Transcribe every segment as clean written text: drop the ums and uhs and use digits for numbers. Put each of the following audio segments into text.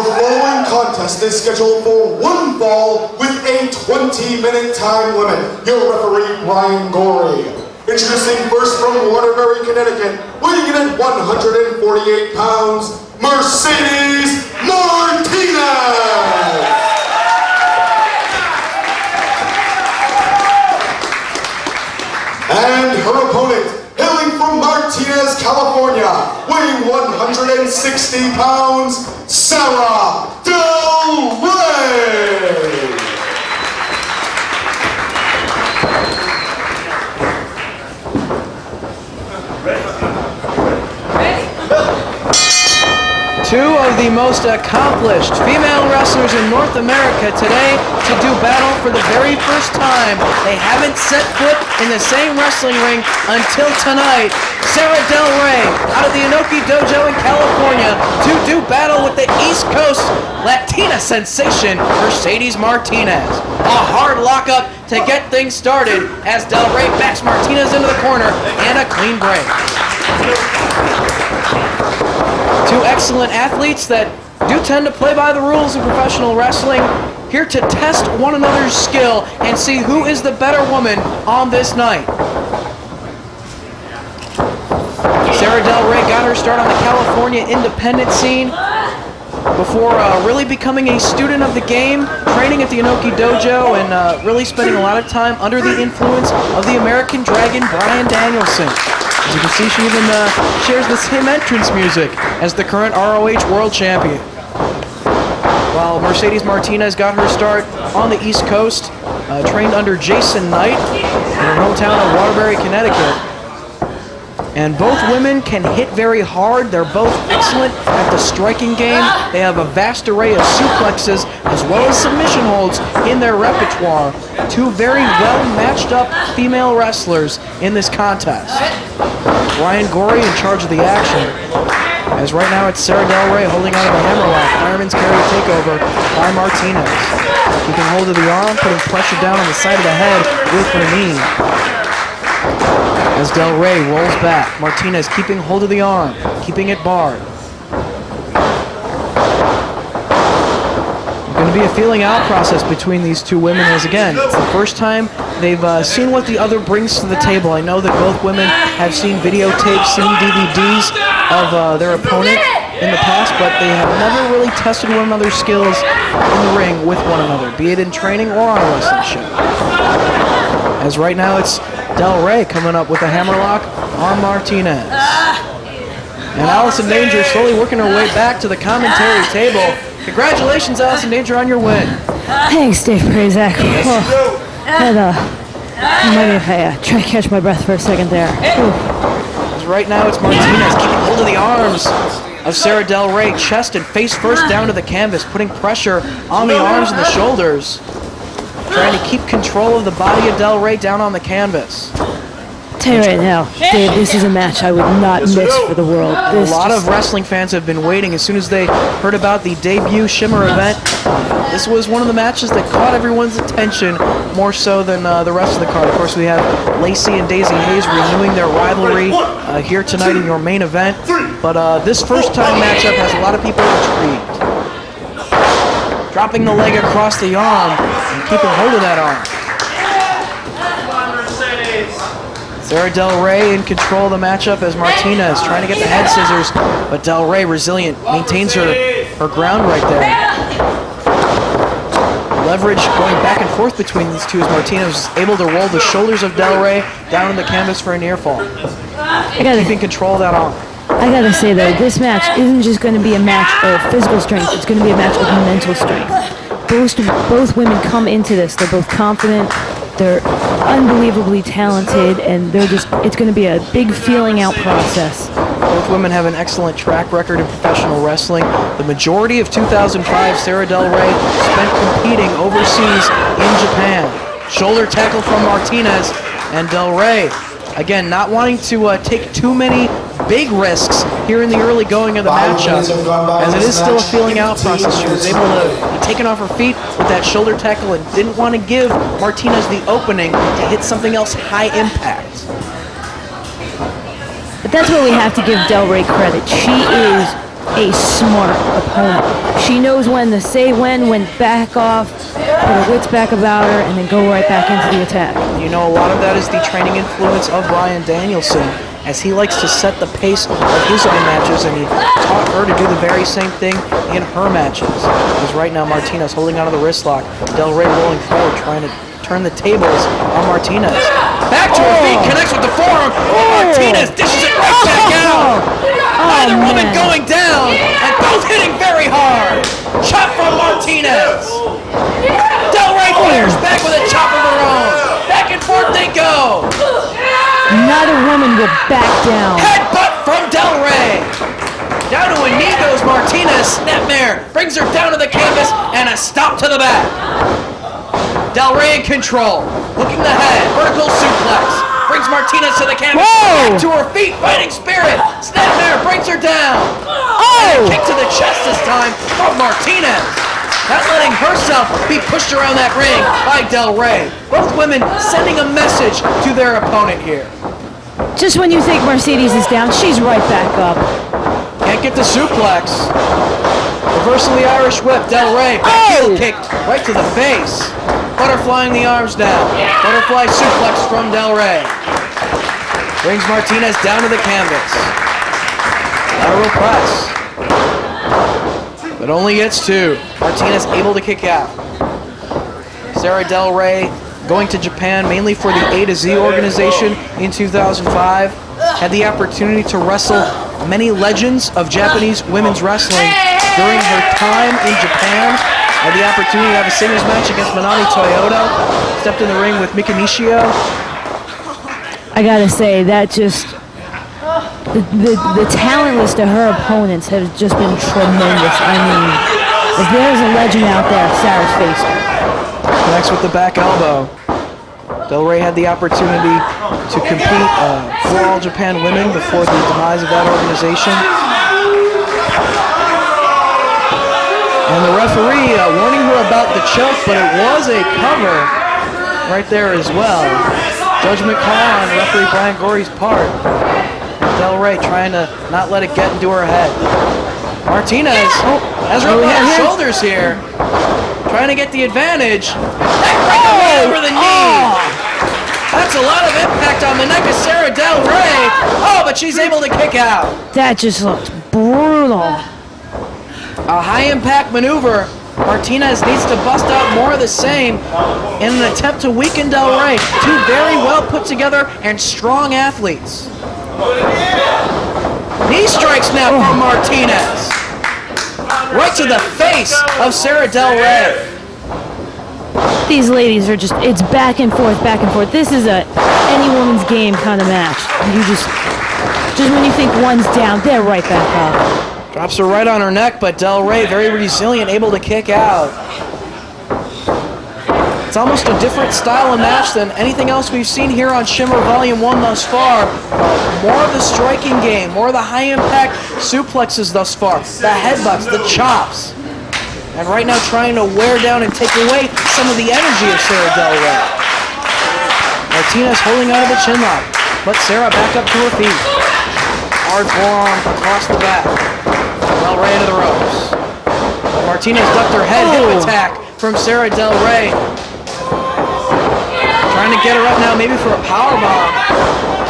The following contest is scheduled for one fall with a 20-minute time limit. Your referee, Ryan Gorey. Introducing first from Waterbury, Connecticut, weighing in at 148 pounds, Mercedes Martinez! And her opponent, hailing from Martinez, California, weighing 160 pounds, Sara Del Rey! Two of the most accomplished female wrestlers in North America today to do battle for the very first time. They haven't set foot in the same wrestling ring until tonight. Sara Del Rey out of the Inoki Dojo in California to do battle with the East Coast Latina sensation, Mercedes Martinez. A hard lockup to get things started as Del Rey backs Martinez into the corner and a clean break. Two excellent athletes that do tend to play by the rules of professional wrestling, here to test one another's skill and see who is the better woman on this night. Sara Del Rey got her start on the California independent scene before really becoming a student of the game, training at the Inoki Dojo, and really spending a lot of time under the influence of the American Dragon, Bryan Danielson. As you can see, she even shares the same entrance music as the current ROH World Champion. While Mercedes Martinez got her start on the East Coast, trained under Jason Knight in her hometown of Waterbury, Connecticut. And both women can hit very hard. They're both excellent at the striking game. They have a vast array of suplexes as well as submission holds in their repertoire. Two very well matched up female wrestlers in this contest. Ryan Gorey in charge of the action, as right now it's Sara Del Rey holding on to the hammerlock. Fireman's carry takeover by Martinez. Keeping hold of the arm, putting pressure down on the side of the head with her knee. As Del Rey rolls back, Martinez keeping hold of the arm, keeping it barred. Going to be a feeling out process between these two women, as again, it's the first time they've seen what the other brings to the table. I know that both women have seen videotapes, seen DVDs of their opponent in the past, but they have never really tested one another's skills in the ring with one another, be it in training or on a wrestling show. As right now it's Del Rey coming up with a hammerlock on Martinez. And Allison Danger slowly working her way back to the commentary table. Congratulations, Allison Danger, on your win. Thanks, Dave Prazak. Might if I try to catch my breath for a second there. As right now it's Martinez keeping hold of the arms of Sara Del Rey, chest and face first down to the canvas, putting pressure on the arms and the shoulders. Trying to keep control of the body of Del Rey down on the canvas. Tell you right now, Dave, this is a match I would not miss for the world. A lot of wrestling fans have been waiting. As soon as they heard about the debut Shimmer event, this was one of the matches that caught everyone's attention more so than the rest of the card. Of course, we have Lacey and Daisy Hayes renewing their rivalry here tonight in your main event. But this first-time matchup has a lot of people intrigued. Dropping the leg across the arm and keeping hold of that arm. Sara Del Rey in control of the matchup as Martinez trying to get the head scissors, but Del Rey resilient, maintains her ground right there. Leverage going back and forth between these two as Martinez is able to roll the shoulders of Del Rey down on the canvas for a near fall. Keeping control of that arm. I gotta say though, this match isn't just going to be a match of physical strength, it's going to be a match of mental strength. Both women come into this, they're both confident, they're unbelievably talented, and it's going to be a big feeling out process. Both women have an excellent track record in professional wrestling. The majority of 2005, Sara Del Rey spent competing overseas in Japan. Shoulder tackle from Martinez, and Del Rey, again, not wanting to take too many big risks here in the early going of the matchup, as it is still a feeling out process. She was able to be taken off her feet with that shoulder tackle and didn't want to give Martinez the opening to hit something else high impact. But that's where we have to give Del Rey credit. She is a smart opponent. She knows when to say when back off, put her wits back about her, and then go right back into the attack. You know, a lot of that is the training influence of Bryan Danielson, as he likes to set the pace of his own matches, and he taught her to do the very same thing in her matches. Because right now Martinez holding onto the wrist lock, Del Rey rolling forward, trying to turn the tables on Martinez. Back to her feet, connects with the forearm. Martinez dishes it right back out. Neither woman going down, and both hitting very hard. Chop from Martinez. Del Rey fires back with a chop of her own. Back and forth they go. Neither woman will back down. Headbutt from Del Rey. Down to a knee goes Martinez. Snapmare brings her down to the canvas, and a stop to the back. Del Rey in control, hooking the head, vertical suplex, brings Martinez to the canvas, back to her feet, fighting spirit, Snapmare brings her down. And a kick to the chest this time from Martinez. Not letting herself be pushed around that ring by Del Rey. Both women sending a message to their opponent here. Just when you think Mercedes is down, she's right back up. Can't get the suplex. Reversing the Irish whip, Del Rey, back heel kick right to the face. Butterflying the arms down. Butterfly suplex from Del Rey. Brings Martinez down to the canvas. Lateral press. But only gets two. Martinez able to kick out. Sara Del Rey going to Japan mainly for the A to Z organization in 2005. Had the opportunity to wrestle many legends of Japanese women's wrestling during her time in Japan. Had the opportunity to have a singles match against Manami Toyota. Stepped in the ring with Mika Nishio. I gotta say, that just... The talent list of her opponents has just been tremendous. I mean, if there's a legend out there, Sarah's faced her. Connects with the back elbow. Del Rey had the opportunity to compete for All Japan Women before the demise of that organization. And the referee warning her about the choke, but it was a cover right there as well. Judgment call on referee Brian Gorey's part. Del Rey trying to not let it get into her head. Martinez has her by her shoulders here. Trying to get the advantage. Neck over the knee. That's a lot of impact on the neck of Sara Del Rey. Oh, but she's able to kick out. That just looked brutal. A high-impact maneuver. Martinez needs to bust out more of the same in an attempt to weaken Del Rey. Two very well put together and strong athletes. Knee strikes now from Martinez. Right to the face of Sara Del Rey. These ladies are just, it's back and forth, back and forth. This is a any woman's game kind of match. You just when you think one's down, they're right back up. Drops her right on her neck, but Del Rey very resilient, able to kick out. It's almost a different style of match than anything else we've seen here on Shimmer Volume 1 thus far. More of the striking game, more of the high-impact suplexes thus far, the headbutts, the chops. And right now trying to wear down and take away some of the energy of Sara Del Rey. Martinez holding out of the chin lock, but Sara back up to her feet. Hard forearm across the back. Del Rey into the ropes. Martinez ducked her head, hip attack from Sara Del Rey. Trying to get her up now, maybe for a powerbomb.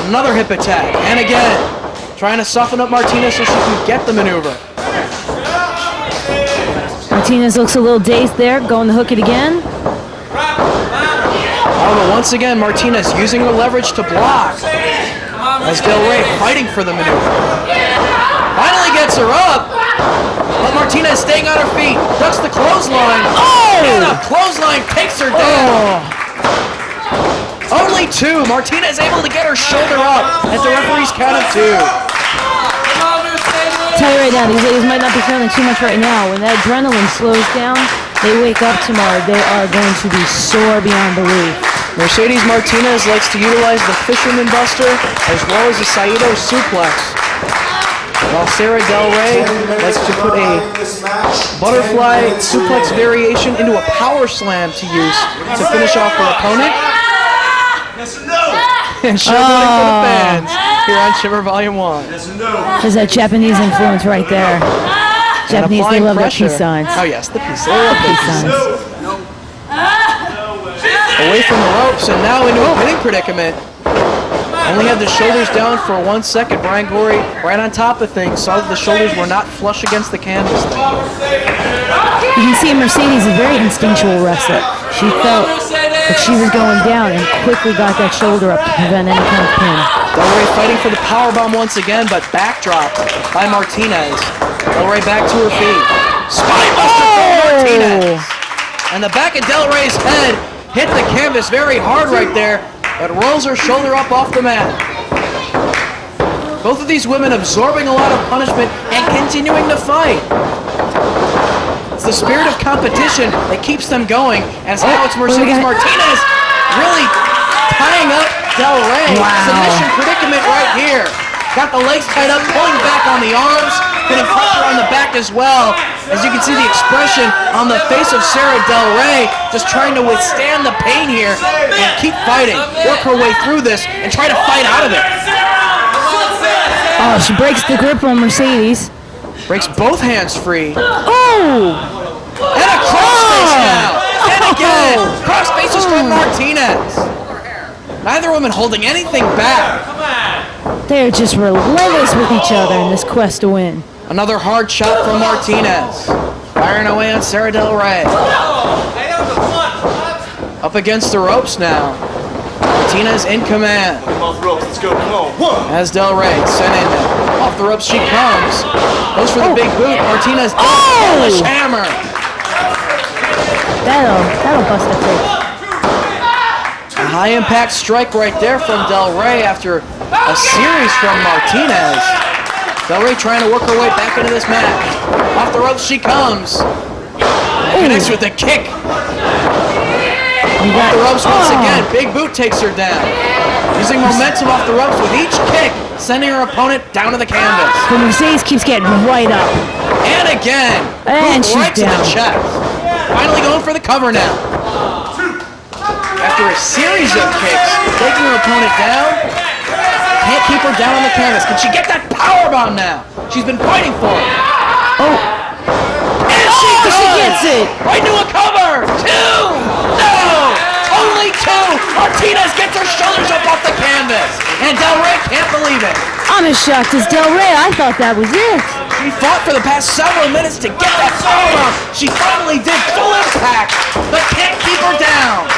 Another hip attack, and again. Trying to soften up Martinez so she can get the maneuver. Martinez looks a little dazed there, going to hook it again. Oh, but once again, Martinez using her leverage to block. As Del Rey fighting for the maneuver. Finally gets her up. But Martinez staying on her feet. Ducks the clothesline. And a clothesline takes her down. Only two. Martinez able to get her shoulder up at the referee's count of two. Tell you right now, these ladies might not be feeling too much right now. When that adrenaline slows down, they wake up tomorrow, they are going to be sore beyond belief. Mercedes Martinez likes to utilize the Fisherman Buster as well as the Saito Suplex. While Sara Del Rey likes to put a butterfly suplex variation into a power slam to use to finish off her opponent. And showboating for the fans here on Shimmer Volume 1. There's that Japanese influence right there. Japanese, they love their peace signs. Oh yes, the peace. They love peace signs. Away from the ropes and now into a pinning predicament. Only had the shoulders down for 1 second. Brian Gorey, right on top of things, saw that the shoulders were not flush against the canvas. You can see Mercedes is a very instinctual wrestler. She felt that she was going down and quickly got that shoulder up to prevent any kind of pin. Del Rey fighting for the powerbomb once again, but backdropped by Martinez. Del Rey back to her feet. Spinebuster from Martinez. And the back of Del Rey's head hit the canvas very hard right there, but rolls her shoulder up off the mat. Both of these women absorbing a lot of punishment and continuing to fight. It's the spirit of competition that keeps them going, as now it's Mercedes Martinez really tying up Del Rey. Submission predicament right here. Got the legs tied up, pulling back on the arms, putting pressure on the back as well. As you can see the expression on the face of Sara Del Rey, just trying to withstand the pain here and keep fighting, work her way through this, and try to fight out of it. Oh, she breaks the grip on Mercedes. Breaks both hands free. Oh! And a crossface now! And again! Crossfaces from Martinez. Neither woman holding anything back. They're just relentless with each other in this quest to win. Another hard shot from Martinez. Firing away on Sara Del Rey. Up against the ropes now. Martinez in command. Off ropes, let's go, come on. As Del Rey sent in. Off the ropes she comes. Goes for the big boot. Martinez does the hammer. That'll bust a face. A high impact strike right there from Del Rey after a series from Martinez. Del Rey trying to work her way back into this match. Off the ropes she comes. Connects with a kick. Off the ropes once again. Big boot takes her down. Using momentum off the ropes with each kick, sending her opponent down to the canvas. The Mercedes keeps getting right up. And again. And boot she's right to down. the chest. Finally going for the cover now. After a series of kicks, taking her opponent down. Can't keep her down on the canvas. Can she get that powerbomb now? She's been fighting for it. Oh. And she does! She gets it! Right into a cover! 2! No! Only 2! Martinez gets her shoulders up off the canvas. And Del Rey can't believe it. I'm as shocked as Del Rey. I thought that was it. She fought for the past several minutes to get that powerbomb. She finally did full impact, but can't keep her down.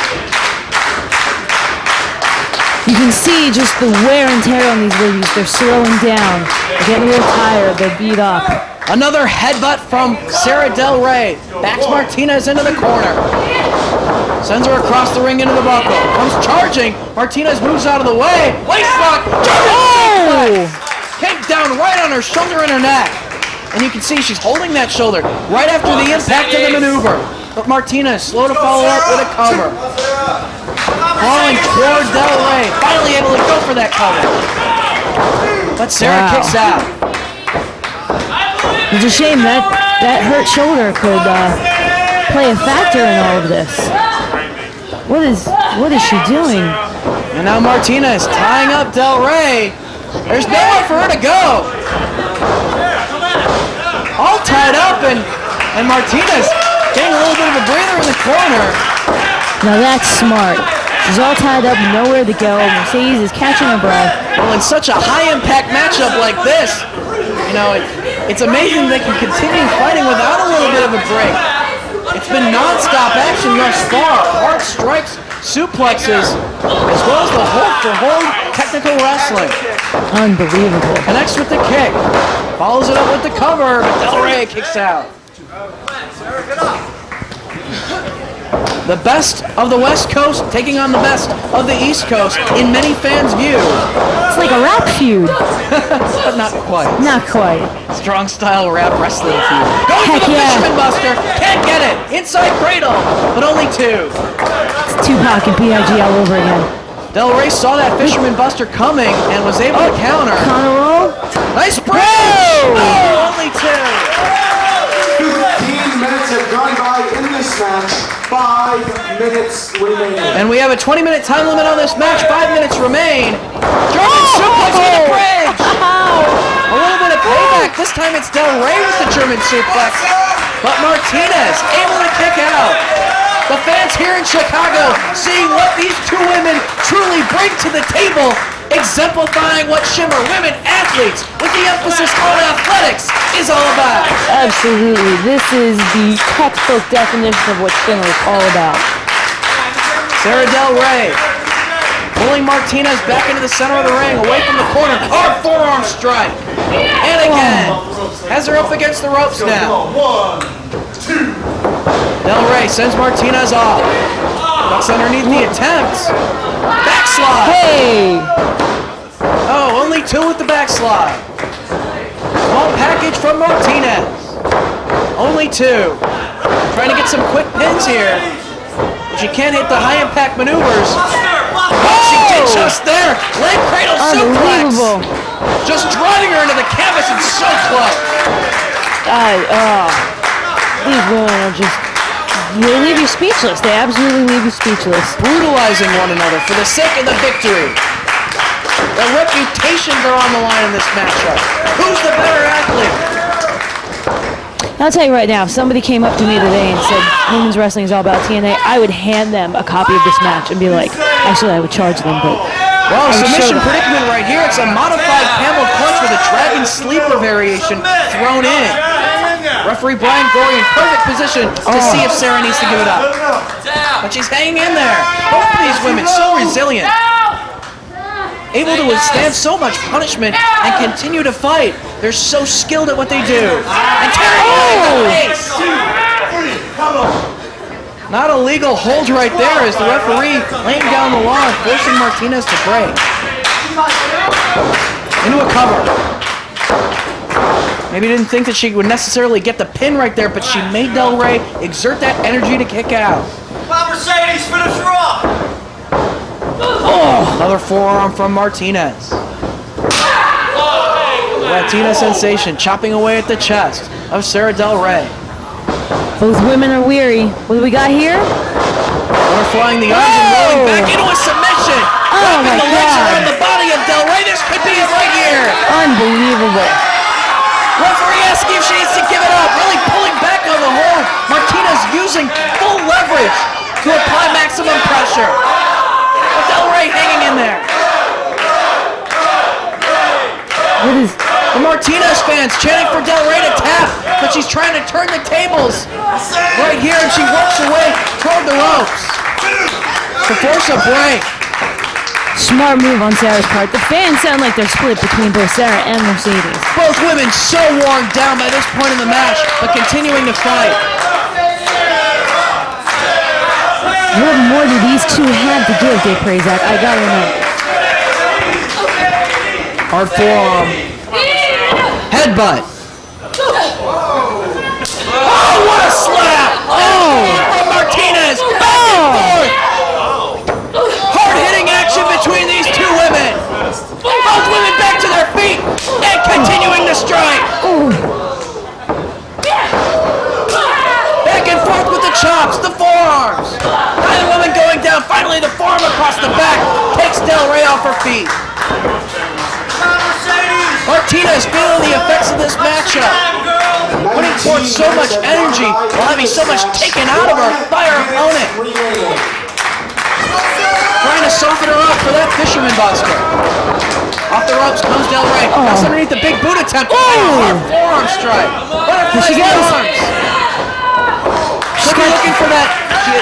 You can see just the wear and tear on these ladies. They're slowing down. They're getting a little tired. They're beat up. Another headbutt from Sara Del Rey. Backs Martinez into the corner. Sends her across the ring into the buckle. Comes charging. Martinez moves out of the way. Waist lock. Oh! Kick down right on her shoulder and her neck. And you can see she's holding that shoulder right after the impact of the maneuver. But Martinez slow to follow up with a cover. Crawling toward Del Rey. Finally able to go for that cover. But Sara kicks out. It's a shame that hurt shoulder could play a factor in all of this. What is she doing? And now Martinez tying up Del Rey. There's nowhere for her to go. All tied up and Martinez getting a little bit of a breather in the corner. Now that's smart. She's all tied up, nowhere to go. Mercedes is catching her breath. Well, in such a high-impact matchup like this, you know, it's amazing they can continue fighting without a little bit of a break. It's been non-stop action thus far. Hard strikes, suplexes, as well as the hold-for-hold technical wrestling. Unbelievable. Connects with the kick. Follows it up with the cover, but Del Rey kicks out. The best of the West Coast taking on the best of the East Coast in many fans' view. It's like a rap feud. But not quite. Not quite. Strong style rap wrestling feud. Going Heck for the yeah. Fisherman Buster. Can't get it. Inside cradle, but only 2. It's Tupac and B.I.G. all over again. Del Rey saw that Fisherman Buster coming and was able to counter. Counter roll. Nice bridge. Oh, only 2. 15 minutes have gone by in this match. 5 minutes remaining. And we have a 20-minute time limit on this match. 5 minutes remain. German suplex to the bridge. A little bit of payback. This time it's Del Rey with the German suplex. But Martinez able to kick out. The fans here in Chicago seeing what these two women truly bring to the table, exemplifying what Shimmer women athletes with the emphasis on athletics is all about. Absolutely. This is the textbook definition of what Shimmer is all about. Sara Del Rey pulling Martinez back into the center of the ring, away from the corner. Hard forearm strike. And again, has her up against the ropes now. 1, 2. Del Rey sends Martinez off. Ducks underneath the attempt. Backslide. Hey! Oh, only 2 with the backslide. Small package from Martinez. Only 2. Trying to get some quick pins here. But she can't hit the high impact maneuvers. Oh, she did just there. Leg cradle suplex. Unbelievable. Just driving her into the canvas and so close. These women are just, they leave you speechless. They absolutely leave you speechless. Brutalizing one another for the sake of the victory. Their reputations are on the line in this matchup. Who's the better athlete? I'll tell you right now, if somebody came up to me today and said women's wrestling is all about TNA, I would hand them a copy of this match and be like, actually I would charge them, but... Well, submission predicament right here. It's a modified camel clutch with a dragon sleeper variation thrown in. Referee Brian Gorey in perfect position to see if Sara needs to give it up. But she's hanging in there. Both of these women so resilient. Able to withstand so much punishment and continue to fight. They're so skilled at what they do. And tearing away the face. Not a legal hold right there as the referee laying down the law and forcing Martinez to break. Into a cover. Maybe didn't think that she would necessarily get the pin right there, but she made Del Rey exert that energy to kick out. Mercedes, finish her off! Oh, another forearm from Martinez. Latina sensation chopping away at the chest of Sara Del Rey. Both women are weary. What do we got here? Butterflying the arms and rolling back into a submission. Oh my Wrapping the legs God. around the body of Del Rey. This could be it right here. Unbelievable. Referee asking if she needs to give it up. Really pulling back on the hold. Martinez using full leverage to apply maximum pressure. But Del Rey hanging in there. What is... The Martinez fans chanting for Del Rey to tap, but she's trying to turn the tables right here, and she works her way toward the ropes to force a break. Smart move on Sarah's part. The fans sound like they're split between both Sara and Mercedes. Both women so worn down by this point in the match, but continuing to fight. What more do these two have to give, Dave Prazak? I gotta know. Hard forearm. Headbutt. Oh, what a slap! Oh! From Martinez. Back and forth. Hard-hitting action between these two women. Both women back to their feet and continuing to strike. Back and forth with the chops, the forearms. Neither woman going down. Finally, the forearm across the back takes Del Rey off her feet. Martinez feeling the effects of this matchup. Putting forth so much energy while having so much taken out of her by her opponent. Trying to soften her up for that fisherman buster. Off the ropes comes Del Rey. That's underneath the big boot attempt. Hard forearm strike. Butterflies the arms. Could be looking for that.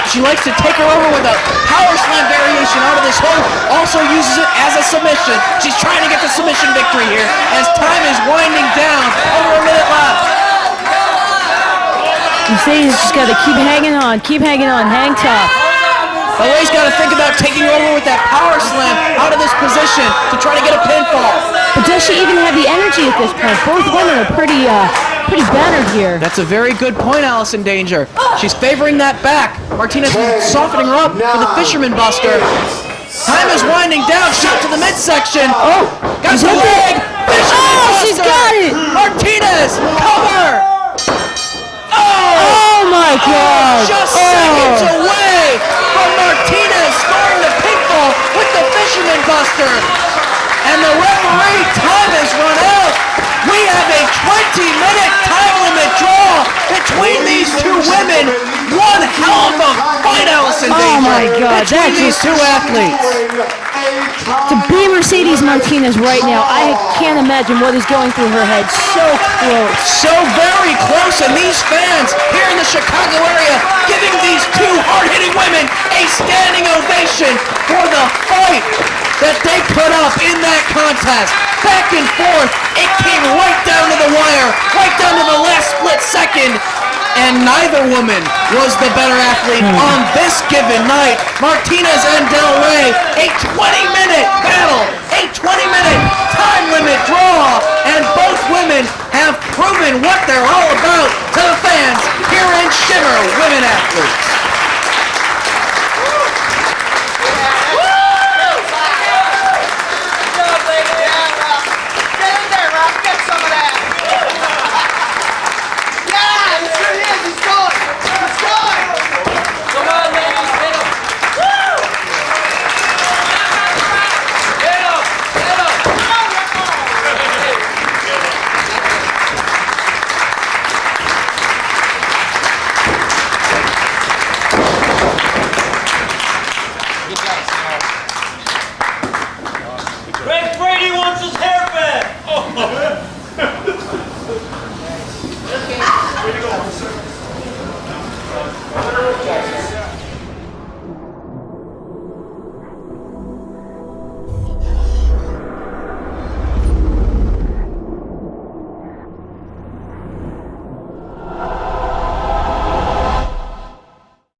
She likes to take her over with a power slam variation out of this hold. Also uses it as a submission. She's trying to get the submission victory here as time is winding down. Over a minute left. Mercedes just gotta keep hanging on, hang tough. Del Rey's got to think about taking over with that power slam out of this position to try to get a pinfall. But does she even have the energy at this point? Both women are pretty battered here. That's a very good point, Allison Danger. She's favoring that back. Martinez is softening her up for the fisherman buster. Time is winding down. Shot to the midsection. Oh, got the leg. Fisherman buster. She's got it. Martinez, cover. Oh my God. Just seconds away faster. And the referee time has run out. We have a 20-minute time limit draw between these two women. One hell of a fight, Allison Danger. Oh my God, between that these just- two athletes. To be Mercedes Martinez right now, I can't imagine what is going through her head. So close. So very close, and these fans here in the Chicago area giving these two hard-hitting women a standing ovation for the fight that they put up in that contest. Back and forth, it came right down to the wire, right down to the last split second, and neither woman was the better athlete on this given night. Martinez and Del Rey, a 20-minute battle, a 20-minute time limit draw, and both women have proven what they're all about to the fans here in Shimmer Women Athletes.